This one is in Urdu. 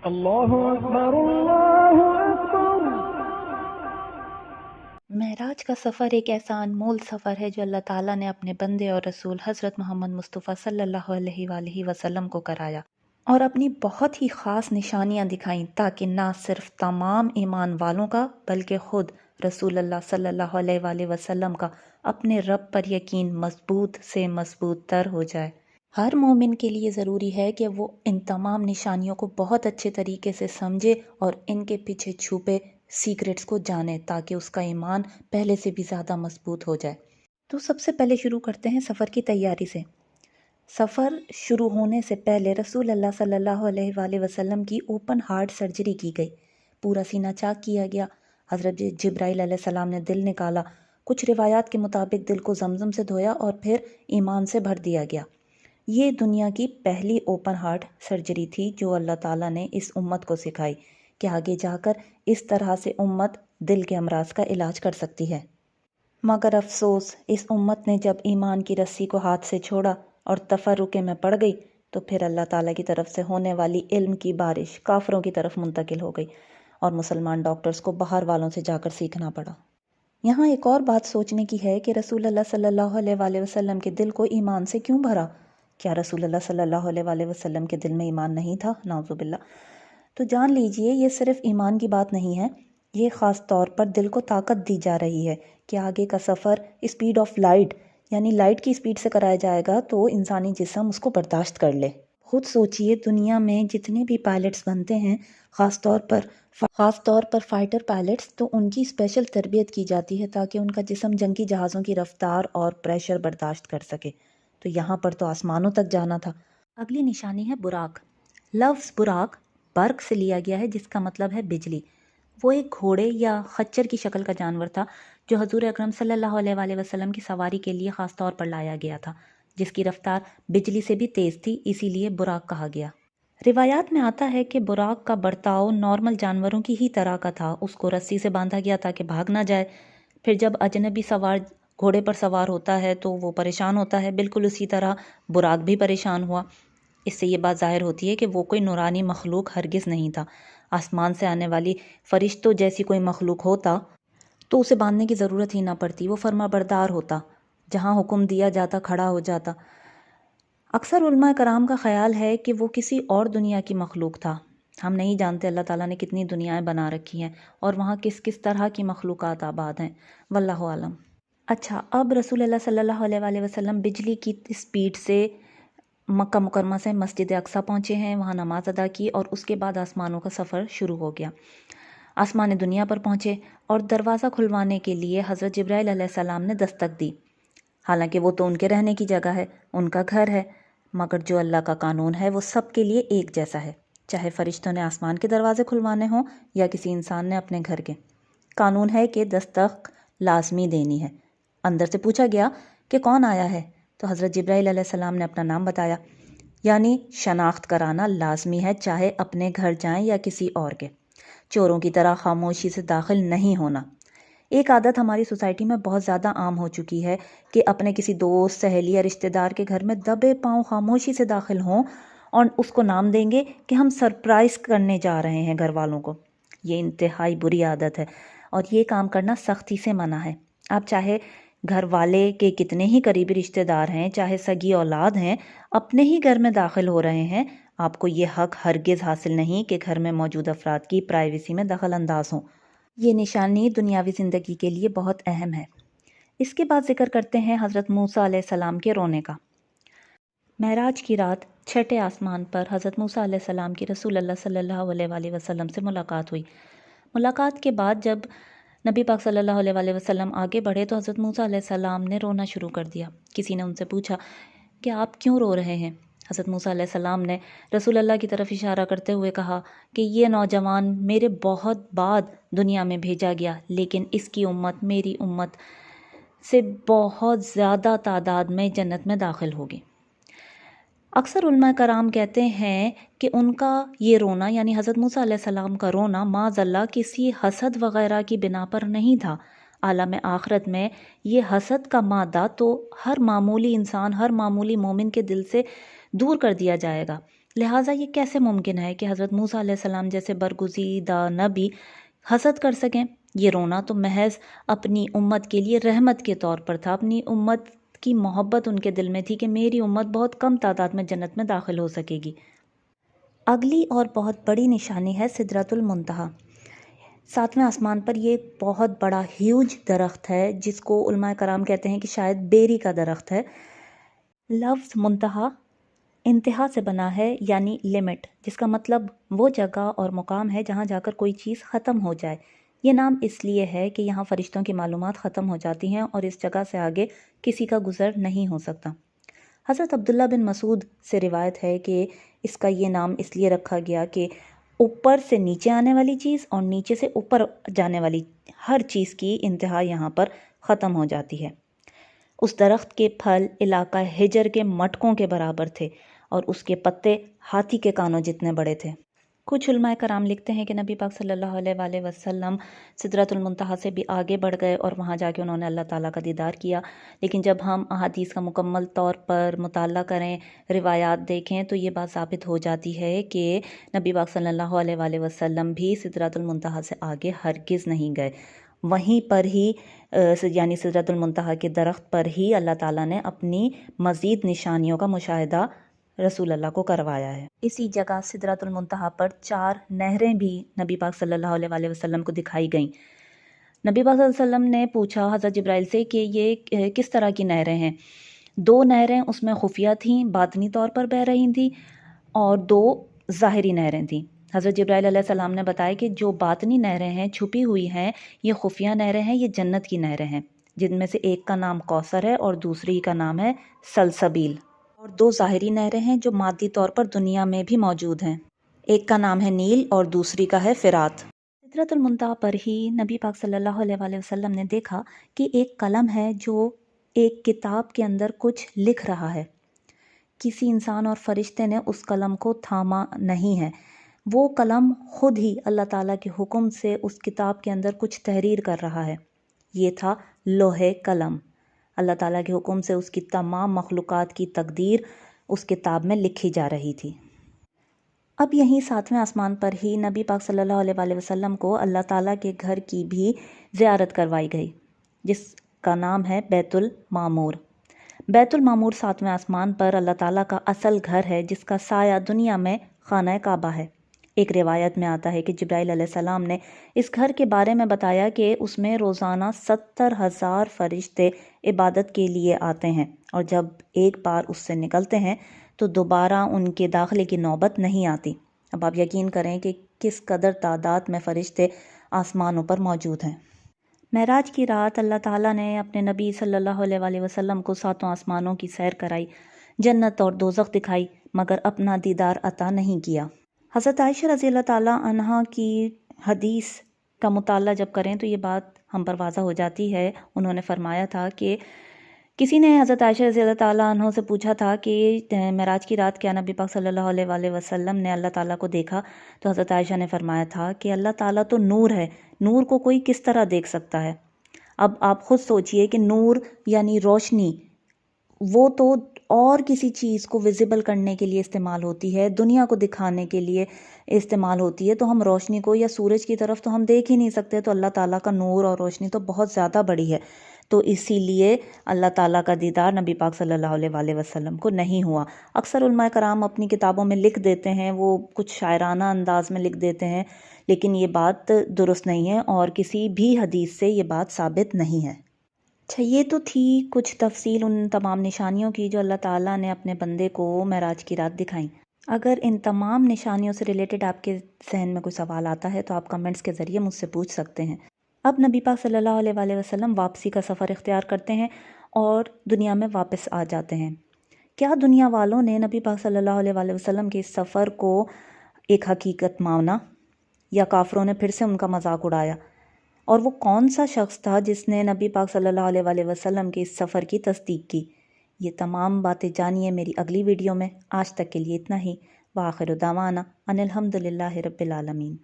اللہ اکبر اللہ اکبر۔ معراج کا سفر ایک ایسا انمول سفر ہے جو اللہ تعالیٰ نے اپنے بندے اور رسول حضرت محمد مصطفیٰ صلی اللہ علیہ وآلہ وسلم کو کرایا اور اپنی بہت ہی خاص نشانیاں دکھائیں تاکہ نہ صرف تمام ایمان والوں کا بلکہ خود رسول اللہ صلی اللہ علیہ وآلہ وسلم کا اپنے رب پر یقین مضبوط سے مضبوط تر ہو جائے۔ ہر مومن کے لیے ضروری ہے کہ وہ ان تمام نشانیوں کو بہت اچھے طریقے سے سمجھے اور ان کے پیچھے چھپے سیکرٹس کو جانے تاکہ اس کا ایمان پہلے سے بھی زیادہ مضبوط ہو جائے۔ تو سب سے پہلے شروع کرتے ہیں سفر کی تیاری سے۔ سفر شروع ہونے سے پہلے رسول اللہ صلی اللہ علیہ وآلہ وسلم کی اوپن ہارٹ سرجری کی گئی، پورا سینہ چاک کیا گیا، حضرت جبرائیل علیہ السلام نے دل نکالا، کچھ روایات کے مطابق دل کو زمزم سے دھویا اور پھر ایمان سے بھر دیا گیا۔ یہ دنیا کی پہلی اوپن ہارٹ سرجری تھی جو اللہ تعالیٰ نے اس امت کو سکھائی کہ آگے جا کر اس طرح سے امت دل کے امراض کا علاج کر سکتی ہے۔ مگر افسوس اس امت نے جب ایمان کی رسی کو ہاتھ سے چھوڑا اور تفرقے میں پڑ گئی تو پھر اللہ تعالیٰ کی طرف سے ہونے والی علم کی بارش کافروں کی طرف منتقل ہو گئی اور مسلمان ڈاکٹرز کو باہر والوں سے جا کر سیکھنا پڑا۔ یہاں ایک اور بات سوچنے کی ہے کہ رسول اللہ صلی اللہ علیہ وآلہ وسلم کے دل کو ایمان سے کیوں بھرا؟ کیا رسول اللہ صلی اللہ علیہ وآلہ وسلم کے دل میں ایمان نہیں تھا؟ نعوذ باللہ۔ تو جان لیجئے یہ صرف ایمان کی بات نہیں ہے، یہ خاص طور پر دل کو طاقت دی جا رہی ہے کہ آگے کا سفر اسپیڈ آف لائٹ یعنی لائٹ کی اسپیڈ سے کرایا جائے گا تو انسانی جسم اس کو برداشت کر لے۔ خود سوچئے دنیا میں جتنے بھی پائلٹس بنتے ہیں خاص طور پر فائٹر پائلٹس، تو ان کی اسپیشل تربیت کی جاتی ہے تاکہ ان کا جسم جنگی جہازوں کی رفتار اور پریشر برداشت کر سکے۔ تو یہاں پر تو آسمانوں تک جانا تھا۔ اگلی نشانی ہے براق۔ لفظ براق برق سے لیا گیا ہے جس کا مطلب ہے بجلی۔ وہ ایک گھوڑے یا خچر کی شکل کا جانور تھا جو حضور اکرم صلی اللہ علیہ وآلہ وسلم کی سواری کے لیے خاص طور پر لایا گیا تھا، جس کی رفتار بجلی سے بھی تیز تھی، اسی لیے براق کہا گیا۔ روایات میں آتا ہے کہ براق کا برتاؤ نارمل جانوروں کی ہی طرح کا تھا، اس کو رسی سے باندھا گیا تاکہ بھاگ نہ جائے۔ پھر جب اجنبی سوار گھوڑے پر سوار ہوتا ہے تو وہ پریشان ہوتا ہے، بالکل اسی طرح براق بھی پریشان ہوا۔ اس سے یہ بات ظاہر ہوتی ہے کہ وہ کوئی نورانی مخلوق ہرگز نہیں تھا۔ آسمان سے آنے والی فرشتوں جیسی کوئی مخلوق ہوتا تو اسے باندھنے کی ضرورت ہی نہ پڑتی، وہ فرما بردار ہوتا، جہاں حکم دیا جاتا کھڑا ہو جاتا۔ اکثر علماء کرام کا خیال ہے کہ وہ کسی اور دنیا کی مخلوق تھا۔ ہم نہیں جانتے اللہ تعالیٰ نے کتنی دنیایں بنا رکھی ہیں اور وہاں کس کس طرح کی مخلوقات آباد ہیں، واللہ عالم۔ اچھا، اب رسول اللہ صلی اللہ علیہ وآلہ وسلم بجلی کی اسپیڈ سے مکہ مکرمہ سے مسجد اقصیٰ پہنچے ہیں، وہاں نماز ادا کی اور اس کے بعد آسمانوں کا سفر شروع ہو گیا۔ آسمان دنیا پر پہنچے اور دروازہ کھلوانے کے لیے حضرت جبرائیل علیہ السلام نے دستک دی۔ حالانکہ وہ تو ان کے رہنے کی جگہ ہے، ان کا گھر ہے، مگر جو اللہ کا قانون ہے وہ سب کے لیے ایک جیسا ہے، چاہے فرشتوں نے آسمان کے دروازے کھلوانے ہوں یا کسی انسان نے اپنے گھر کے۔ قانون ہے کہ دستک لازمی دینی ہے۔ اندر سے پوچھا گیا کہ کون آیا ہے، تو حضرت جبرائیل علیہ السلام نے اپنا نام بتایا، یعنی شناخت کرانا لازمی ہے، چاہے اپنے گھر جائیں یا کسی اور کے۔ چوروں کی طرح خاموشی سے داخل نہیں ہونا۔ ایک عادت ہماری سوسائٹی میں بہت زیادہ عام ہو چکی ہے کہ اپنے کسی دوست، سہیلی یا رشتہ دار کے گھر میں دبے پاؤں خاموشی سے داخل ہوں اور اس کو نام دیں گے کہ ہم سرپرائز کرنے جا رہے ہیں گھر والوں کو۔ یہ انتہائی بری عادت ہے اور یہ کام کرنا سختی سے منع ہے۔ آپ چاہے گھر والے کے کتنے ہی قریبی رشتہ دار ہیں، چاہے سگی اولاد ہیں، اپنے ہی گھر میں داخل ہو رہے ہیں، آپ کو یہ حق ہرگز حاصل نہیں کہ گھر میں موجود افراد کی پرائیویسی میں دخل انداز ہوں۔ یہ نشانی دنیاوی زندگی کے لیے بہت اہم ہے۔ اس کے بعد ذکر کرتے ہیں حضرت موسیٰ علیہ السلام کے رونے کا۔ معراج کی رات چھٹے آسمان پر حضرت موسیٰ علیہ السلام کی رسول اللہ صلی اللہ علیہ وآلہ وسلم سے ملاقات ہوئی۔ ملاقات کے بعد جب نبی پاک صلی اللہ علیہ وآلہ وسلم آگے بڑھے تو حضرت موسیٰ علیہ السلام نے رونا شروع کر دیا۔ کسی نے ان سے پوچھا کہ آپ کیوں رو رہے ہیں؟ حضرت موسیٰ علیہ السلام نے رسول اللہ کی طرف اشارہ کرتے ہوئے کہا کہ یہ نوجوان میرے بہت بعد دنیا میں بھیجا گیا، لیکن اس کی امت میری امت سے بہت زیادہ تعداد میں جنت میں داخل ہوگی۔ اکثر علماء کرام کہتے ہیں کہ ان کا یہ رونا یعنی حضرت موسیٰ علیہ السلام کا رونا معاذ اللہ کسی حسد وغیرہ کی بنا پر نہیں تھا۔ عالم آخرت میں یہ حسد کا مادہ تو ہر معمولی انسان، ہر معمولی مومن کے دل سے دور کر دیا جائے گا۔ لہٰذا یہ کیسے ممکن ہے کہ حضرت موسیٰ علیہ السلام جیسے برگزیدہ نبی حسد کر سکیں؟ یہ رونا تو محض اپنی امت کے لیے رحمت کے طور پر تھا، اپنی امت کی محبت ان کے دل میں تھی کہ میری امت بہت کم تعداد میں جنت میں داخل ہو سکے گی۔ اگلی اور بہت بڑی نشانی ہے سدرۃ المنتہا۔ 7ویں آسمان پر یہ ایک بہت بڑا ہیوج درخت ہے جس کو علماء کرام کہتے ہیں کہ شاید بیری کا درخت ہے۔ لفظ منتہا انتہا سے بنا ہے، یعنی لمٹ، جس کا مطلب وہ جگہ اور مقام ہے جہاں جا کر کوئی چیز ختم ہو جائے۔ یہ نام اس لیے ہے کہ یہاں فرشتوں کی معلومات ختم ہو جاتی ہیں اور اس جگہ سے آگے کسی کا گزر نہیں ہو سکتا۔ حضرت عبداللہ بن مسعود سے روایت ہے کہ اس کا یہ نام اس لیے رکھا گیا کہ اوپر سے نیچے آنے والی چیز اور نیچے سے اوپر جانے والی ہر چیز کی انتہا یہاں پر ختم ہو جاتی ہے۔ اس درخت کے پھل علاقہ ہجر کے مٹکوں کے برابر تھے اور اس کے پتے ہاتھی کے کانوں جتنے بڑے تھے۔ کچھ علماء کرام لکھتے ہیں کہ نبی پاک صلی اللہ علیہ وآلہ وسلم سدرۃ المنتہا سے بھی آگے بڑھ گئے اور وہاں جا کے انہوں نے اللہ تعالیٰ کا دیدار کیا، لیکن جب ہم احادیث کا مکمل طور پر مطالعہ کریں، روایات دیکھیں، تو یہ بات ثابت ہو جاتی ہے کہ نبی پاک صلی اللہ علیہ وآلہ وسلم بھی سدرۃ المنتہا سے آگے ہرگز نہیں گئے۔ وہیں پر ہی یعنی سدرۃ المنتہا کے درخت پر ہی اللہ تعالیٰ نے اپنی مزید نشانیوں کا مشاہدہ رسول اللہ کو کروایا ہے۔ اسی جگہ سدرۃ المنتہا پر 4 نہریں بھی نبی پاک صلی اللہ علیہ وآلہ وسلم کو دکھائی گئیں۔ نبی پاک صلی اللہ علیہ وسلم نے پوچھا حضرت جبرائیل سے کہ یہ کس طرح کی نہریں ہیں؟ 2 نہریں اس میں خفیہ تھیں، باطنی طور پر بہہ رہی تھیں، اور 2 ظاہری نہریں تھیں۔ حضرت جبرائیل علیہ السلام نے بتایا کہ جو باطنی نہریں ہیں، چھپی ہوئی ہیں، یہ خفیہ نہریں ہیں، یہ جنت کی نہریں ہیں، جن میں سے ایک کا نام کوثر ہے اور دوسری کا نام ہے سلسبیل، اور 2 ظاہری نہریں ہیں جو مادی طور پر دنیا میں بھی موجود ہیں، ایک کا نام ہے نیل اور دوسری کا ہے فرات۔ سدرۃ المنتہا پر ہی نبی پاک صلی اللہ علیہ وآلہ وسلم نے دیکھا کہ ایک قلم ہے جو ایک کتاب کے اندر کچھ لکھ رہا ہے۔ کسی انسان اور فرشتے نے اس قلم کو تھاما نہیں ہے، وہ قلم خود ہی اللہ تعالیٰ کے حکم سے اس کتاب کے اندر کچھ تحریر کر رہا ہے۔ یہ تھا لوح قلم۔ اللہ تعالیٰ کے حکم سے اس کی تمام مخلوقات کی تقدیر اس کتاب میں لکھی جا رہی تھی۔ اب یہیں 7ویں آسمان پر ہی نبی پاک صلی اللہ علیہ وآلہ وسلم کو اللہ تعالیٰ کے گھر کی بھی زیارت کروائی گئی، جس کا نام ہے بیت المعمور۔ بیت المعمور 7ویں آسمان پر اللہ تعالیٰ کا اصل گھر ہے، جس کا سایہ دنیا میں خانہ کعبہ ہے۔ ایک روایت میں آتا ہے کہ جبرائیل علیہ السلام نے اس گھر کے بارے میں بتایا کہ اس میں روزانہ 70,000 فرشتے عبادت کے لیے آتے ہیں، اور جب ایک بار اس سے نکلتے ہیں تو دوبارہ ان کے داخلے کی نوبت نہیں آتی۔ اب آپ یقین کریں کہ کس قدر تعداد میں فرشتے آسمانوں پر موجود ہیں۔ معراج کی رات اللہ تعالیٰ نے اپنے نبی صلی اللہ علیہ وآلہ وسلم کو 7 آسمانوں کی سیر کرائی، جنت اور دوزخ دکھائی، مگر اپنا دیدار عطا نہیں کیا۔ حضرت عائشہ رضی اللہ تعالیٰ عنہا کی حدیث کا مطالعہ جب کریں تو یہ بات ہم پر واضح ہو جاتی ہے۔ انہوں نے فرمایا تھا کہ کسی نے حضرت عائشہ رضی اللہ تعالیٰ عنہ سے پوچھا تھا کہ معراج کی رات کیا نبی پاک صلی اللہ علیہ وآلہ وسلم نے اللہ تعالیٰ کو دیکھا؟ تو حضرت عائشہ نے فرمایا تھا کہ اللہ تعالیٰ تو نور ہے، نور کو کوئی کس طرح دیکھ سکتا ہے؟ اب آپ خود سوچئے کہ نور یعنی روشنی، وہ تو اور کسی چیز کو ویزیبل کرنے کے لیے استعمال ہوتی ہے، دنیا کو دکھانے کے لیے استعمال ہوتی ہے، تو ہم روشنی کو یا سورج کی طرف تو ہم دیکھ ہی نہیں سکتے، تو اللہ تعالیٰ کا نور اور روشنی تو بہت زیادہ بڑی ہے، تو اسی لیے اللہ تعالیٰ کا دیدار نبی پاک صلی اللہ علیہ وآلہ وسلم کو نہیں ہوا۔ اکثر علماء کرام اپنی کتابوں میں لکھ دیتے ہیں، وہ کچھ شاعرانہ انداز میں لکھ دیتے ہیں، لیکن یہ بات درست نہیں ہے اور کسی بھی حدیث سے یہ بات ثابت نہیں ہے۔ اچھا، یہ تو تھی کچھ تفصیل ان تمام نشانیوں کی جو اللہ تعالیٰ نے اپنے بندے کو معراج کی رات دکھائیں۔ اگر ان تمام نشانیوں سے ریلیٹڈ آپ کے ذہن میں کوئی سوال آتا ہے تو آپ کمنٹس کے ذریعے مجھ سے پوچھ سکتے ہیں۔ اب نبی پاک صلی اللہ علیہ وآلہ وسلم واپسی کا سفر اختیار کرتے ہیں اور دنیا میں واپس آ جاتے ہیں۔ کیا دنیا والوں نے نبی پاک صلی اللہ علیہ وآلہ وسلم کے اس سفر کو ایک حقیقت مانا، یا کافروں نے پھر سے ان کا مذاق اڑایا؟ اور وہ کون سا شخص تھا جس نے نبی پاک صلی اللہ علیہ وآلہ وسلم کے اس سفر کی تصدیق کی؟ یہ تمام باتیں جانیے میری اگلی ویڈیو میں۔ آج تک کے لیے اتنا ہی۔ وآخر دعوانا ان الحمد للہ رب العالمین۔